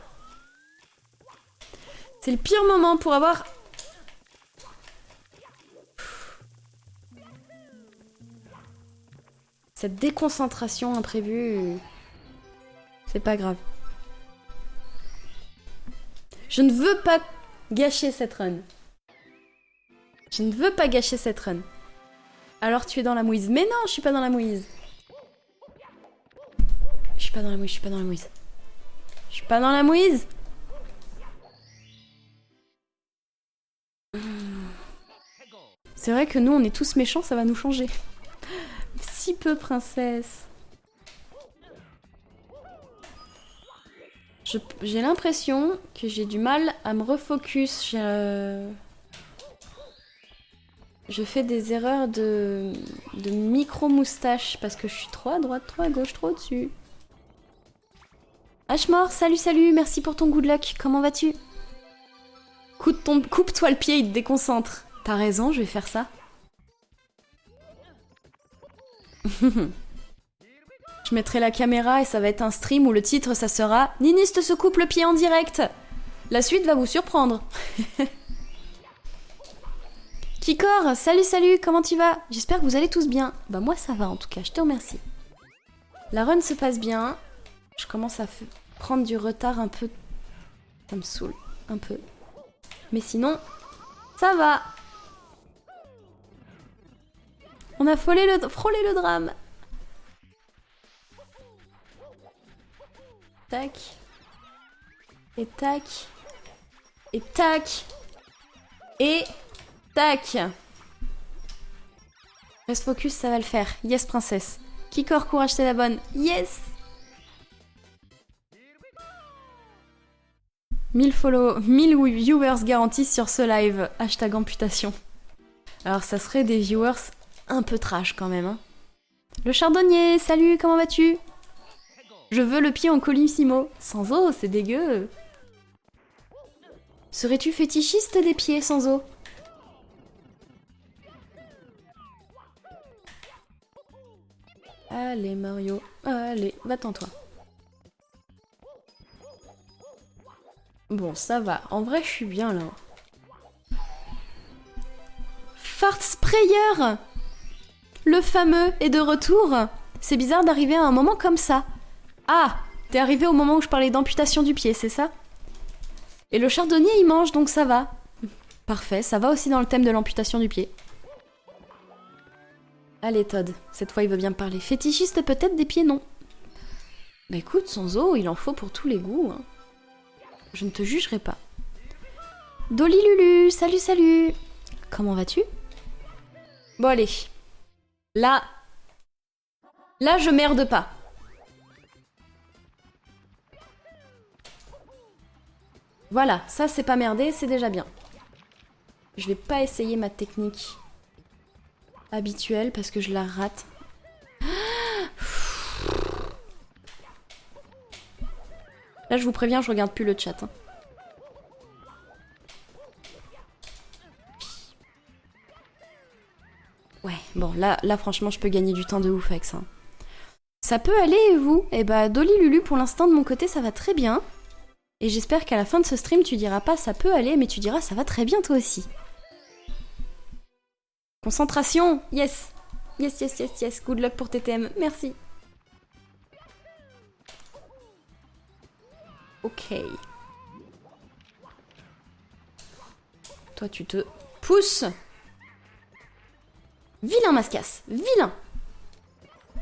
C'est le pire moment pour avoir... Cette déconcentration imprévue... C'est pas grave. Je ne veux pas gâcher cette run. Je ne veux pas gâcher cette run. Alors tu es dans la mouise. Mais non, je suis pas dans la mouise. Je suis pas dans la mouise. Je suis pas dans la mouise. C'est vrai que nous, on est tous méchants, ça va nous changer. Si peu, princesse. J'ai l'impression que j'ai du mal à me refocus. Je fais des erreurs de micro-moustache parce que je suis trop à droite, trop à gauche, trop au-dessus. Ashmore, salut, merci pour ton good luck. Comment vas-tu? Coupe-toi le pied, il te déconcentre. T'as raison, je vais faire ça. Je mettrai la caméra et ça va être un stream où le titre ça sera Niniste se coupe le pied en direct. La suite va vous surprendre. Kikor, salut, comment tu vas? J'espère que vous allez tous bien. Bah moi ça va en tout cas, je te remercie. La run se passe bien. Je commence à prendre du retard un peu. Ça me saoule, un peu. Mais sinon, ça va. On a frôlé le drame. Tac. Et tac. Et tac. Et tac. Reste focus, ça va le faire. Yes, princesse. Kikor, courage, c'est la bonne. Yes. 1000 viewers garantis sur ce live. Hashtag amputation. Alors, ça serait des viewers un peu trash quand même. Hein. Le chardonnier, salut, comment vas-tu? Je veux le pied en colissimo. Sans eau, c'est dégueu. Serais-tu fétichiste des pieds sans eau? Allez, Mario. Allez, va-t'en toi. Bon, ça va. En vrai, je suis bien là. Fart Sprayer! Le fameux est de retour. C'est bizarre d'arriver à un moment comme ça. Ah! T'es arrivé au moment où je parlais d'amputation du pied, c'est ça? Et le chardonnier, il mange, donc ça va. Parfait, ça va aussi dans le thème de l'amputation du pied. Allez, Todd. Cette fois, il veut bien me parler. Fétichiste peut-être, des pieds, non. Bah écoute, sans eau, il en faut pour tous les goûts. Hein. Je ne te jugerai pas. Dolly Lulu, salut, salut. Comment vas-tu? Bon, allez. Là, je merde pas. Voilà, ça c'est pas merdé, c'est déjà bien. Je vais pas essayer ma technique habituelle parce que je la rate. Là, je vous préviens, je regarde plus le chat. Hein. Ouais, bon, là, franchement, je peux gagner du temps de ouf avec ça. Ça peut aller, et vous? Eh bah, Dolly Lulu, pour l'instant, de mon côté, ça va très bien. Et j'espère qu'à la fin de ce stream, tu diras pas ça peut aller, mais tu diras ça va très bien toi aussi. Concentration, yes. Yes, yes, yes, yes. Good luck pour TTM, merci. Ok. Toi, tu te pousses. Vilain Mascasse, vilain.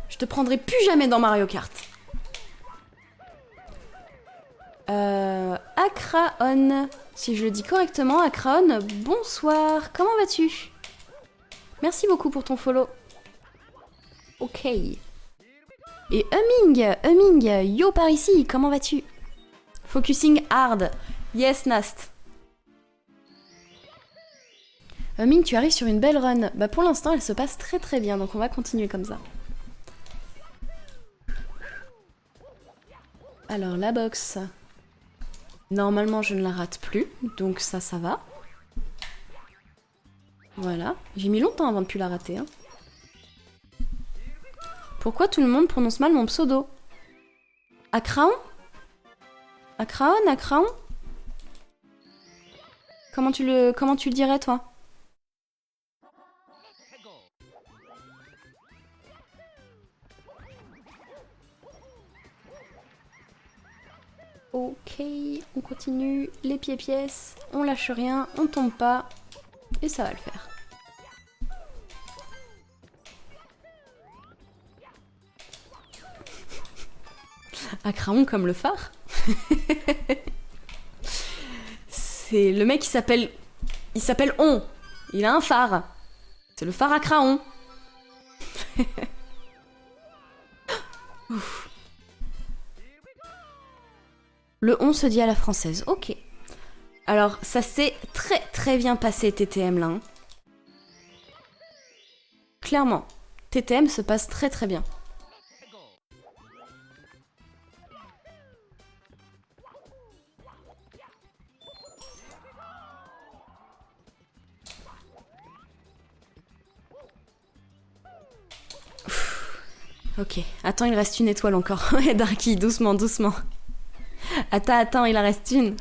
Je te prendrai plus jamais dans Mario Kart. Akraon, si je le dis correctement, Akraon, bonsoir, comment vas-tu? Merci beaucoup pour ton follow. Ok. Et Humming, yo par ici, comment vas-tu? Focusing hard, yes Nast. Humming, tu arrives sur une belle run. Bah pour l'instant, elle se passe très très bien, donc on va continuer comme ça. Alors la box... Normalement, je ne la rate plus, donc ça va. Voilà. J'ai mis longtemps avant de plus la rater. Hein. Pourquoi tout le monde prononce mal mon pseudo? Akraon? Akraon? Comment tu le dirais, toi? Ok, on continue, les pieds-pièces, on lâche rien, on tombe pas, et ça va le faire. Akraon comme le phare. C'est le mec qui s'appelle... Il s'appelle On. Il a un phare. C'est le phare Akraon. Ouf. Le on se dit à la française, ok. Alors, ça s'est très très bien passé TTM là. Hein. Clairement, TTM se passe très très bien. Ok, attends, il reste une étoile encore. Darky, doucement, doucement. Attends, il en reste une.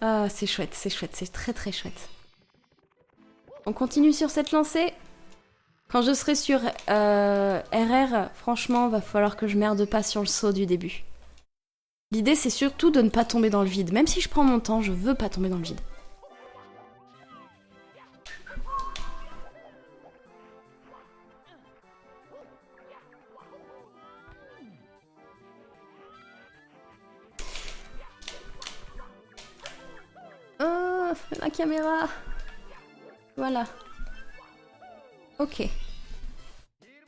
Ah, c'est chouette, c'est très très chouette. On continue sur cette lancée. Quand je serai sur RR, franchement, va falloir que je merde pas sur le saut du début. L'idée, c'est surtout de ne pas tomber dans le vide. Même si je prends mon temps, je veux pas tomber dans le vide. Oh, la caméra. Voilà. Ok.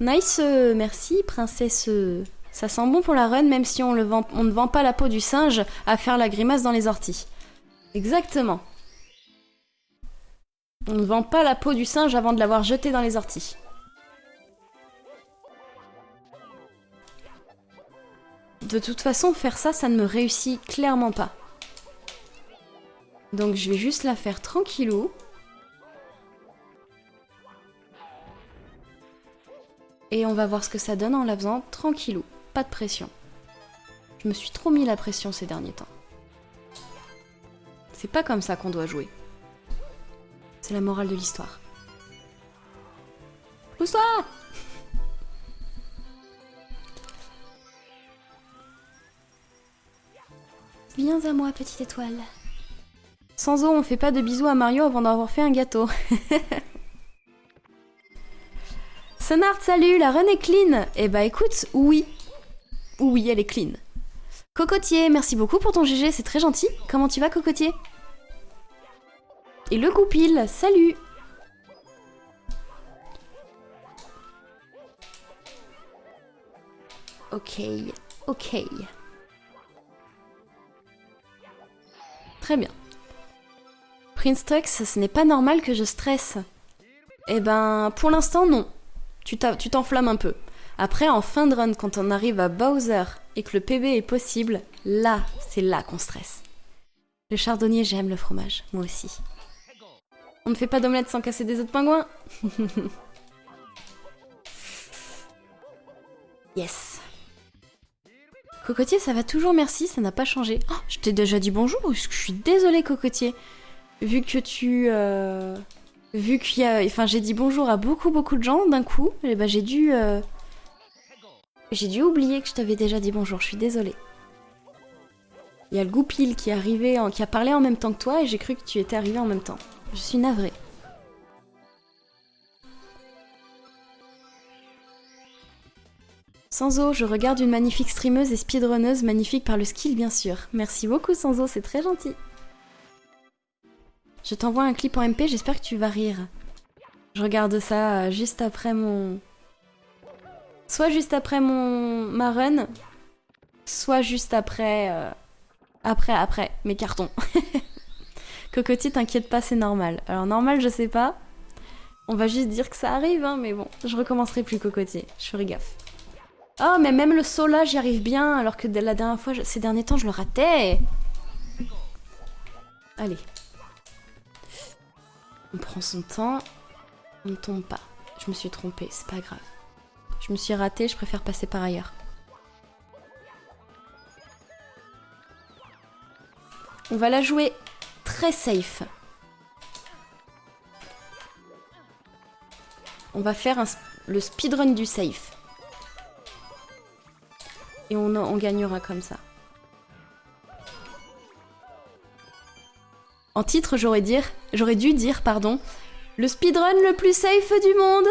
Nice, merci, princesse. Ça sent bon pour la run, même si on ne vend pas la peau du singe à faire la grimace dans les orties. Exactement. On ne vend pas la peau du singe avant de l'avoir jeté dans les orties. De toute façon, faire ça, ça ne me réussit clairement pas. Donc je vais juste la faire tranquillou. Et on va voir ce que ça donne en la faisant tranquillou. Pas de pression. Je me suis trop mis la pression ces derniers temps. C'est pas comme ça qu'on doit jouer. C'est la morale de l'histoire. Pousse-toi! Viens à moi, petite étoile. Sans eau, on fait pas de bisous à Mario avant d'avoir fait un gâteau. Sonart, salut, la run est clean. Eh bah écoute, oui. Oui, elle est clean. Cocotier, merci beaucoup pour ton GG, c'est très gentil. Comment tu vas, Cocotier? Et le goupil, salut. Ok, ok. Très bien. Prince Tux, ce n'est pas normal que je stresse. Eh ben, pour l'instant, non. Tu t'enflammes un peu. Après, en fin de run, quand on arrive à Bowser et que le PB est possible, là, c'est là qu'on stresse. Le chardonnier, j'aime le fromage. Moi aussi. On ne fait pas d'omelette sans casser des œufs de pingouin. Yes. Cocotier, ça va toujours, merci, ça n'a pas changé. Oh, je t'ai déjà dit bonjour, je suis désolée, Cocotier. Vu que tu... Vu qu'il y a... Enfin, j'ai dit bonjour à beaucoup de gens d'un coup, et ben j'ai dû oublier que je t'avais déjà dit bonjour, je suis désolée. Il y a le goupil qui est arrivé, qui a parlé en même temps que toi, et j'ai cru que tu étais arrivé en même temps. Je suis navrée. Sanzo, je regarde une magnifique streameuse et speedrunneuse, magnifique par le skill bien sûr. Merci beaucoup Sanzo, c'est très gentil. Je t'envoie un clip en MP, j'espère que tu vas rire. Je regarde ça juste après mon... Soit juste après ma run, soit juste après... Après, mes cartons. Cocotier, t'inquiète pas, c'est normal. Alors normal, je sais pas. On va juste dire que ça arrive, hein, mais bon, je recommencerai plus Cocotier, je ferai gaffe. Oh, mais même le saut là, j'y arrive bien, alors que la dernière fois, ces derniers temps, je le ratais. Allez. On prend son temps. On ne tombe pas. Je me suis trompée, c'est pas grave. Je me suis ratée, je préfère passer par ailleurs. On va la jouer très safe. On va faire le speedrun du safe. Et on gagnera comme ça. En titre, j'aurais dû dire, pardon, le speedrun le plus safe du monde.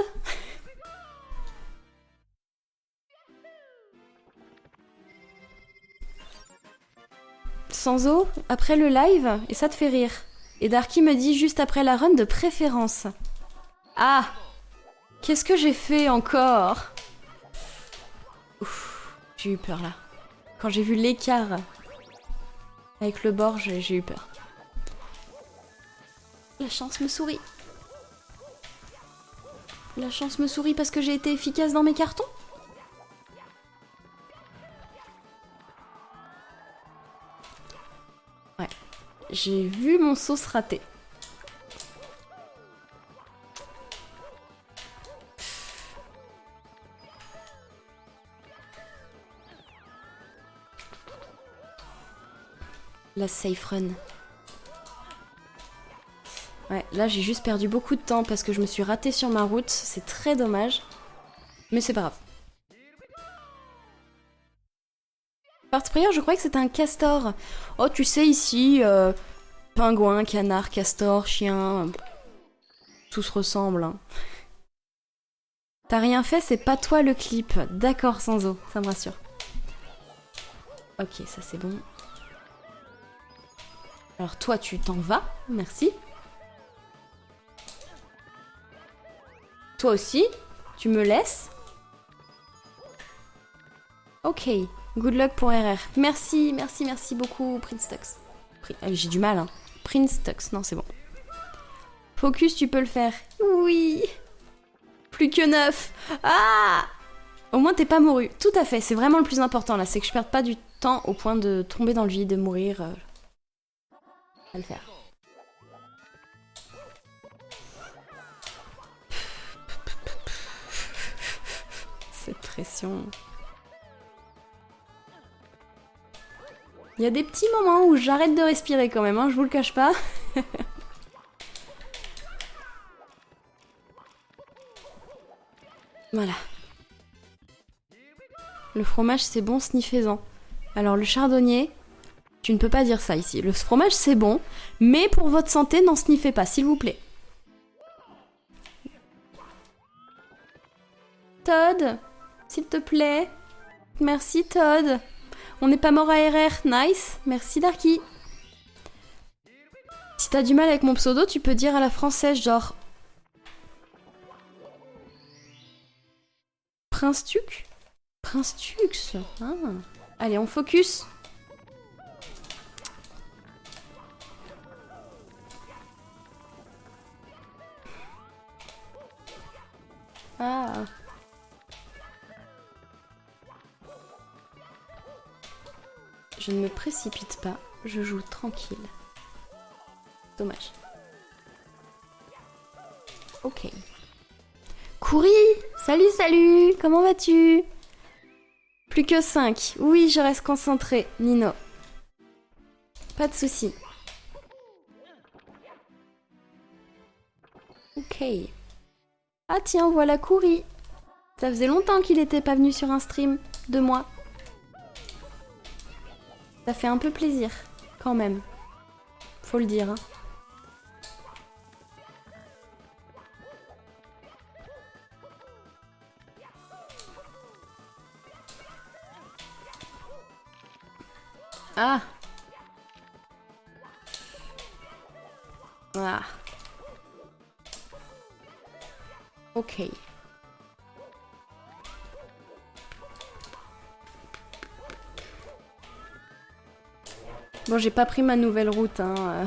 Sanzo, après le live, et ça te fait rire. Et Darky me dit juste après la run de préférence. Ah, qu'est-ce que j'ai fait encore? Ouf, j'ai eu peur là. Quand j'ai vu l'écart avec le bord, j'ai eu peur. La chance me sourit. La chance me sourit parce que j'ai été efficace dans mes cartons. Ouais. J'ai vu mon saut se rater. La safe run. Ouais, là j'ai juste perdu beaucoup de temps parce que je me suis ratée sur ma route. C'est très dommage. Mais c'est pas grave. Part sprayer, je croyais que c'était un castor. Oh, tu sais, ici, pingouin, canard, castor, chien... Tout se ressemble. Hein. T'as rien fait, c'est pas toi le clip. D'accord, Sanzo, ça me rassure. Ok, ça c'est bon. Alors toi, tu t'en vas, merci. Toi aussi, tu me laisses. Ok, good luck pour RR. Merci, merci, merci beaucoup, Prince Tux. J'ai du mal, hein. Prince Tux, non, c'est bon. Focus, tu peux le faire. Oui. Plus que 9. Ah! Au moins, t'es pas mouru. Tout à fait, c'est vraiment le plus important, là. C'est que je perde pas du temps au point de tomber dans le vide, de mourir. À le faire. Cette pression. Il y a des petits moments où j'arrête de respirer quand même, hein, je vous le cache pas. Voilà. Le fromage c'est bon, sniffez-en. Alors le chardonnier, tu ne peux pas dire ça ici. Le fromage c'est bon, mais pour votre santé, n'en sniffez pas, s'il vous plaît. Todd, s'il te plaît. Merci Todd. On n'est pas mort à RR, nice. Merci Darky. Si t'as du mal avec mon pseudo, tu peux dire à la française, genre... Prince Tuc? Prince Tux. Ah. Allez, on focus. Ah. Je ne me précipite pas, je joue tranquille. Dommage. Ok. Kouri! Salut, salut! Comment vas-tu? Plus que 5. Oui, je reste concentrée, Nino. Pas de soucis. Ok. Ah tiens, voilà Kouri. Ça faisait longtemps qu'il était pas venu sur un stream de moi. Ça fait un peu plaisir, quand même. Faut le dire, hein. Ah. Ah. Ok. Bon, j'ai pas pris ma nouvelle route, hein.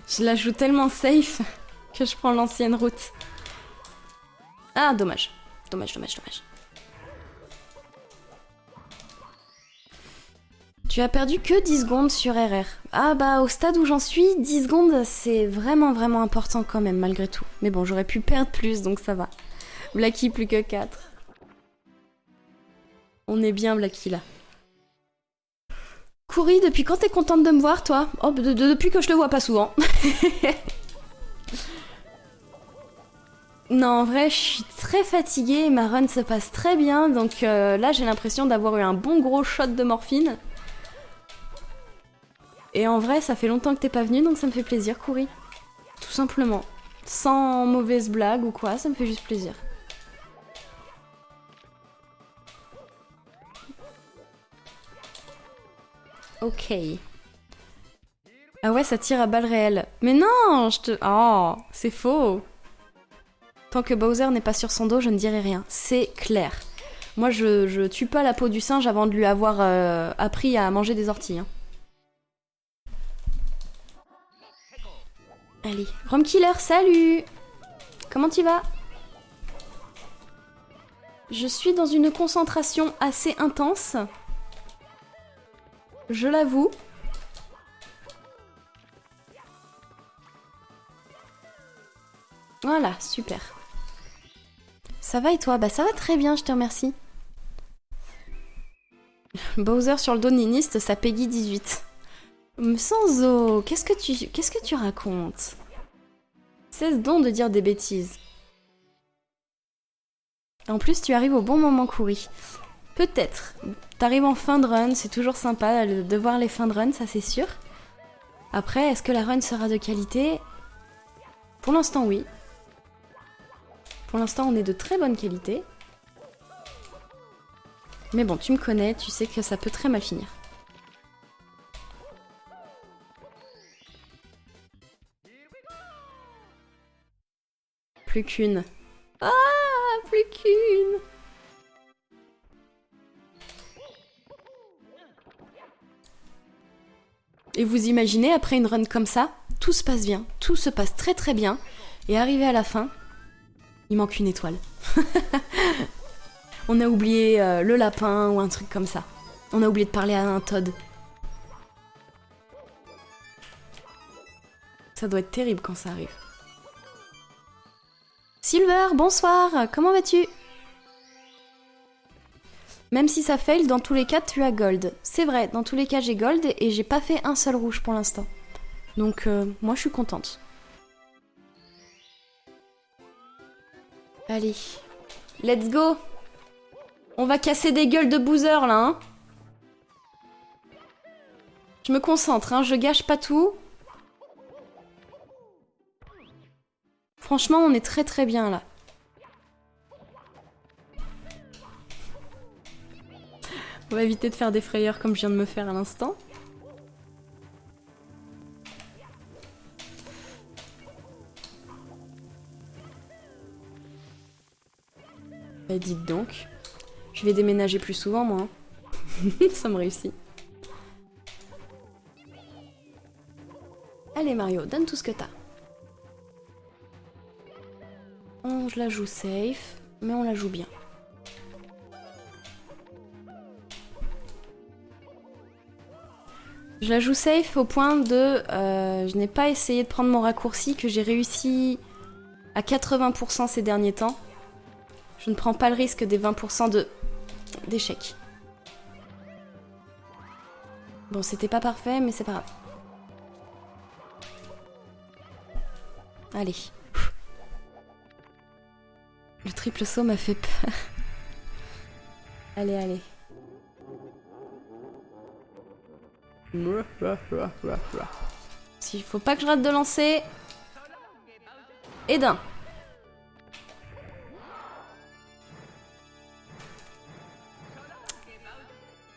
Je la joue tellement safe que je prends l'ancienne route. Ah, dommage. Dommage, dommage, dommage. Tu as perdu que 10 secondes sur RR. Ah bah, au stade où j'en suis, 10 secondes, c'est vraiment, vraiment important quand même, malgré tout. Mais bon, j'aurais pu perdre plus, donc ça va. Blacky, plus que 4. On est bien, Blacky, là. Kouri, depuis quand t'es contente de me voir, toi? Oh, depuis que je te vois pas souvent. Non, en vrai, je suis très fatiguée et ma run se passe très bien, donc là, j'ai l'impression d'avoir eu un bon gros shot de morphine. Et en vrai, ça fait longtemps que t'es pas venu, donc ça me fait plaisir, Kouri. Tout simplement. Sans mauvaise blague ou quoi, ça me fait juste plaisir. Ok. Ah ouais, ça tire à balles réelles. Mais non, je te... Oh, c'est faux. Tant que Bowser n'est pas sur son dos, je ne dirai rien. C'est clair. Moi, je tue pas la peau du singe avant de lui avoir appris à manger des orties. Hein. Allez. Rom Killer, salut! Comment tu vas? Je suis dans une concentration assez intense. Je l'avoue. Voilà, super. Ça va et toi? Bah ça va très bien, je te remercie. Bowser sur le dos de Niniste, ça Peggy 18. Sanzo, qu'est-ce que tu racontes? Cesse donc de dire des bêtises. En plus, tu arrives au bon moment, Kouri. Peut-être. T'arrives en fin de run, c'est toujours sympa de voir les fins de run, ça c'est sûr. Après, est-ce que la run sera de qualité? Pour l'instant, oui. Pour l'instant, on est de très bonne qualité. Mais bon, tu me connais, tu sais que ça peut très mal finir. Plus qu'une. Ah, plus qu'une. Et vous imaginez, après une run comme ça, tout se passe bien, tout se passe très très bien, et arrivé à la fin, il manque une étoile. On a oublié le lapin ou un truc comme ça. On a oublié de parler à un Todd. Ça doit être terrible quand ça arrive. Silver, bonsoir, comment vas-tu? Même si ça fail, dans tous les cas, tu as gold. C'est vrai, dans tous les cas, j'ai gold et j'ai pas fait un seul rouge pour l'instant. Donc, moi, je suis contente. Allez, let's go! On va casser des gueules de boozer, là, hein? Je me concentre, hein, je gâche pas tout. Franchement, on est très très bien, là. On va éviter de faire des frayeurs comme je viens de me faire à l'instant. Bah dites donc. Je vais déménager plus souvent, moi. Ça me réussit. Allez Mario, donne tout ce que t'as. Je la joue safe, mais on la joue bien. Je la joue safe au point de... je n'ai pas essayé de prendre mon raccourci, que j'ai réussi à 80% ces derniers temps. Je ne prends pas le risque des 20% d'échec. Bon, c'était pas parfait, mais c'est pas grave. Allez. Le triple saut m'a fait peur. Allez, allez. S'il faut pas que je rate de lancer. Et d'un.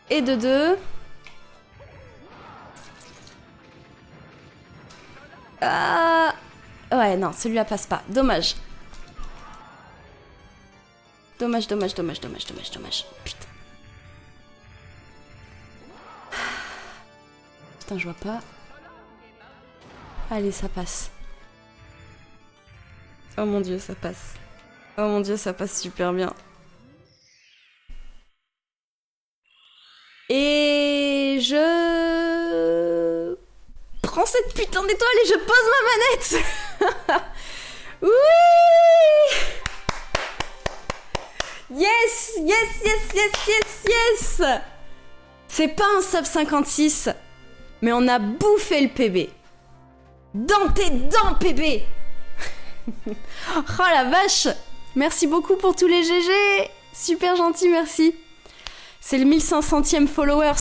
Et de deux. Ah. Ouais, non, celui-là passe pas. Dommage. Dommage, dommage, dommage, dommage, dommage, dommage. Putain. Putain, je vois pas. Allez, ça passe. Oh mon dieu, ça passe. Oh mon dieu, ça passe super bien. Et je... prends cette putain d'étoile et je pose ma manette. Oui. Yes, yes, yes, yes, yes, yes. C'est pas un sub 56, mais on a bouffé le PB. Dans tes dents, PB. Oh la vache. Merci beaucoup pour tous les GG. Super gentil, merci. C'est le 1500e follower